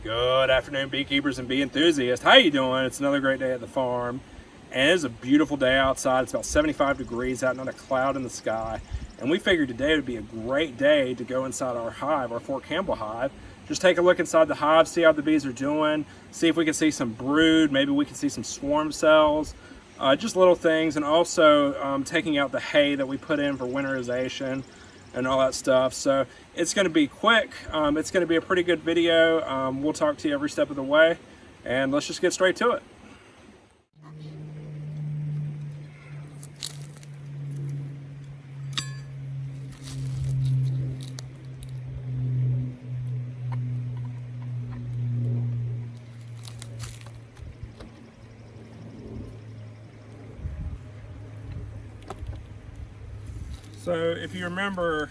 Good afternoon, beekeepers and bee enthusiasts. How you doing? It's another great day at the farm, and it is a beautiful day outside. It's about 75 degrees out, not a cloud in the sky. And we figured today would be a great day to go inside our hive, our Fort Campbell hive. Just take a look inside the hive, see how the bees are doing, see if we can see some brood, maybe we can see some swarm cells, just little things, and also taking out the hay that we put in for winterization and all that stuff. So it's going to be quick. It's going to be a pretty good video. We'll talk to you every step of the way, and let's just get straight to it. So if you remember,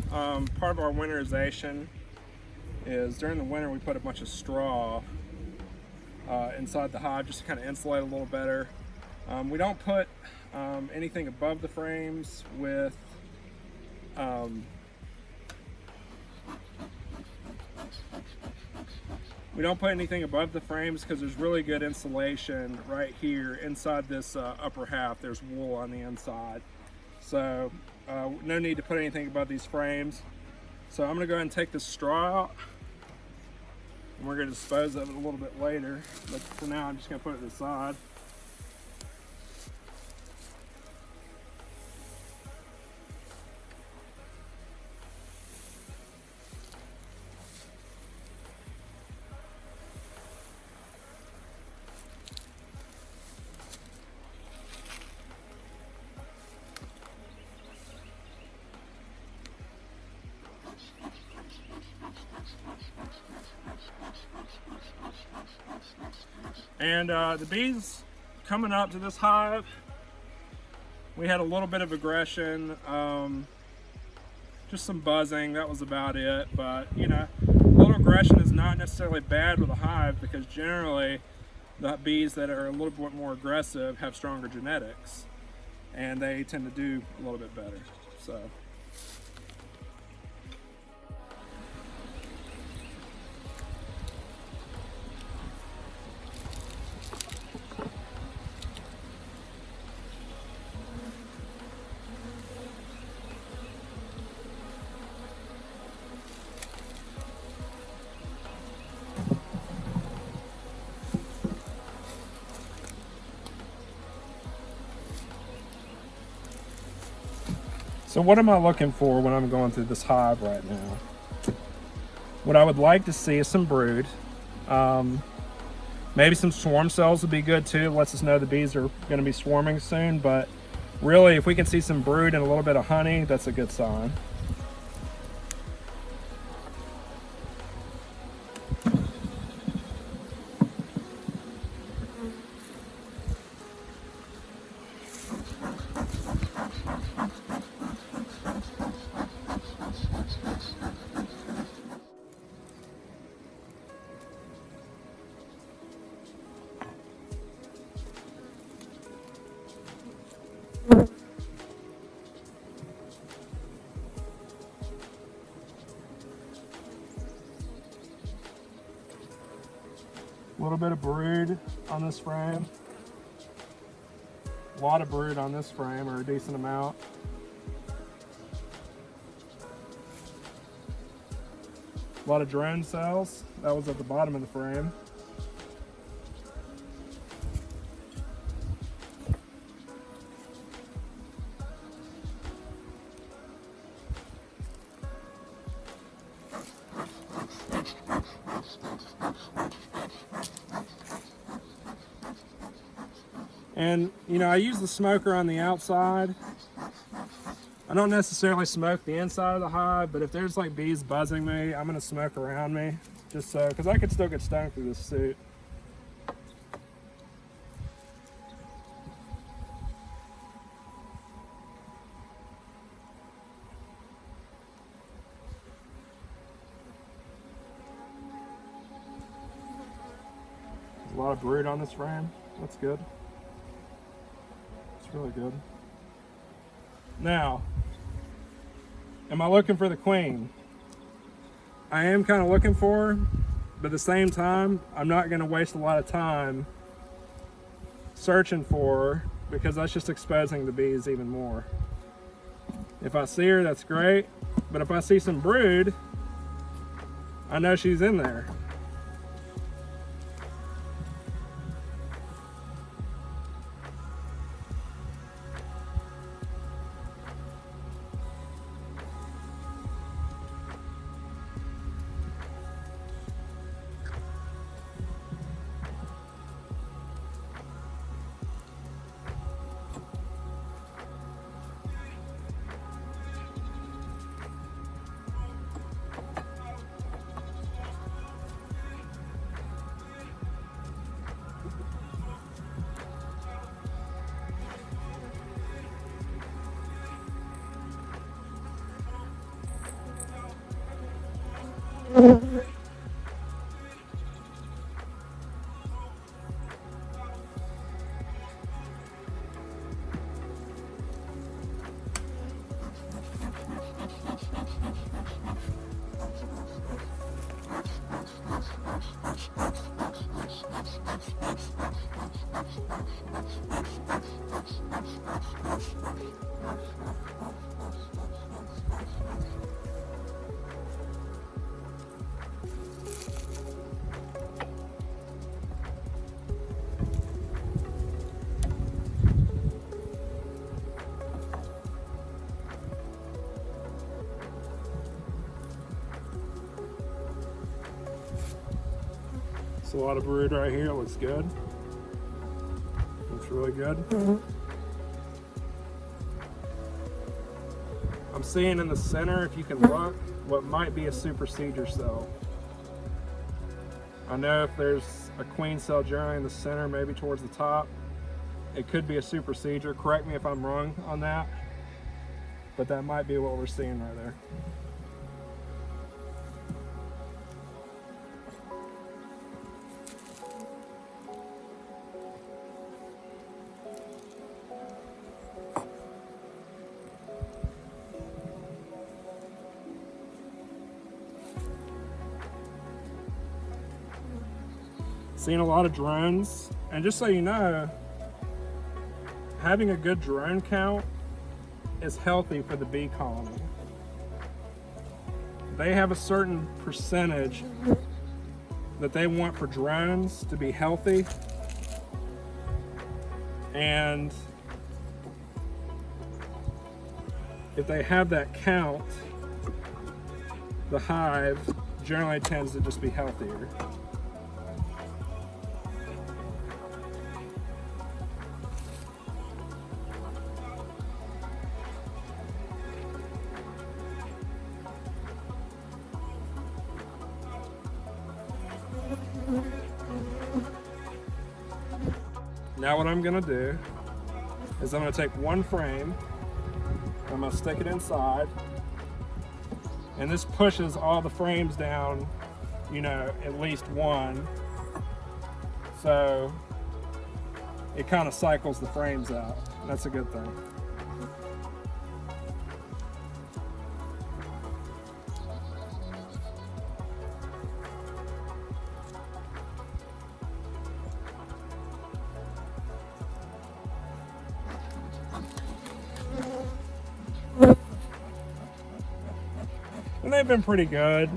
part of our winterization is during the winter we put a bunch of straw inside the hive just to kind of insulate a little better. We don't put anything above the frames with because there's really good insulation right here inside this upper half. There's wool on the inside. So no need to put anything above these frames. So I'm going to go ahead and take this straw out, and we're going to dispose of it a little bit later. But for now, I'm just going to put it aside. And the bees coming up to this hive, we had a little bit of aggression, just some buzzing, that was about it. But you know, a little aggression is not necessarily bad with a hive, because generally the bees that are a little bit more aggressive have stronger genetics and they tend to do a little bit better. So So what am I looking for when I'm going through this hive right now? What I would like to see is some brood. Maybe some swarm cells would be good too. It lets us know the bees are going to be swarming soon. But really, if we can see some brood and a little bit of honey, that's a good sign. A little bit of brood on this frame. A lot of brood on this frame, or a decent amount. A lot of drone cells. That was at the bottom of the frame. And you know, I use the smoker on the outside. I don't necessarily smoke the inside of the hive, but if there's like bees buzzing me, I'm gonna smoke around me, just so, because I could still get stung through this suit. There's a lot of brood on this frame. That's good. It's really good. Now, am I looking for the queen? I am kind of looking for her, But at the same time, I'm not going to waste a lot of time searching for her, because that's just exposing the bees even more. If I see her, that's great. But if I see some brood, I know she's in there. A lot of brood right here. It looks good. Looks really good. I'm seeing in the center, if you can look, what might be a supersedure cell. I know if there's a queen cell generally in the center, maybe towards the top, it could be a supersedure. Correct me if I'm wrong on that, but that might be what we're seeing right there. Seeing a lot of drones, and just so you know, having a good drone count is healthy for the bee colony. They have a certain percentage that they want for drones to be healthy, and if they have that count, the hive generally tends to just be healthier. Now what I'm gonna do is I'm gonna take one frame, I'm gonna stick it inside, and this pushes all the frames down, you know, at least one. So it kind of cycles the frames out. That's a good thing. And they've been pretty good.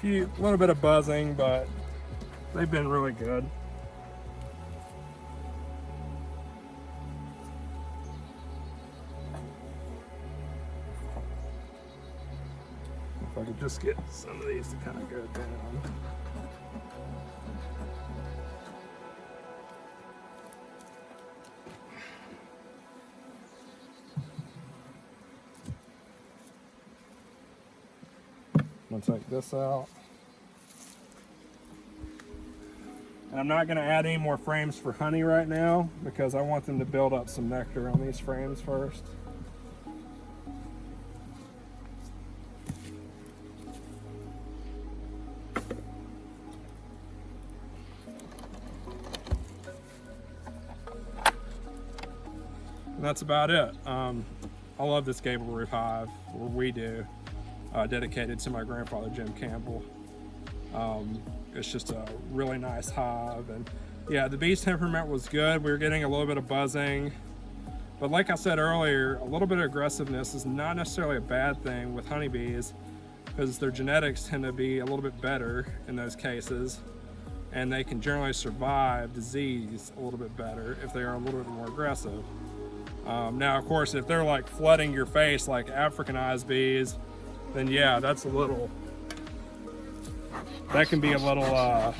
A little bit of buzzing, but they've been really good. If I could just get some of these to kind of go down. I'm gonna take this out. And I'm not gonna add any more frames for honey right now because I want them to build up some nectar on these frames first. And that's about it. I love this gable roof hive, or we do. Dedicated to my grandfather, Jim Campbell. It's just a really nice hive. And yeah, the bee's temperament was good. We were getting a little bit of buzzing, but like I said earlier, a little bit of aggressiveness is not necessarily a bad thing with honeybees, because their genetics tend to be a little bit better in those cases, and they can generally survive disease a little bit better if they are a little bit more aggressive. Now, of course, if they're like flooding your face like Africanized bees, then yeah, that can be a little,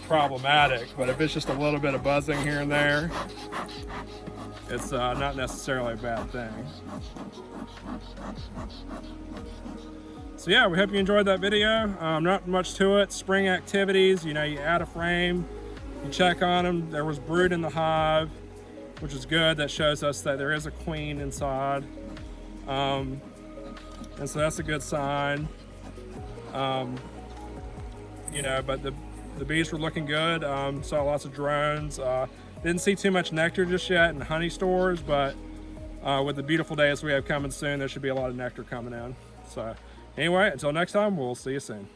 problematic. But if it's just a little bit of buzzing here and there, it's not necessarily a bad thing. So yeah, we hope you enjoyed that video. Not much to it. Spring activities, you add a frame, you check on them. There was brood in the hive, which is good. That shows us that there is a queen inside. And so that's a good sign. But the bees were looking good. Saw lots of drones. Didn't see too much nectar just yet in honey stores, but with the beautiful days we have coming soon, there should be a lot of nectar coming in. So anyway, until next time, we'll see you soon.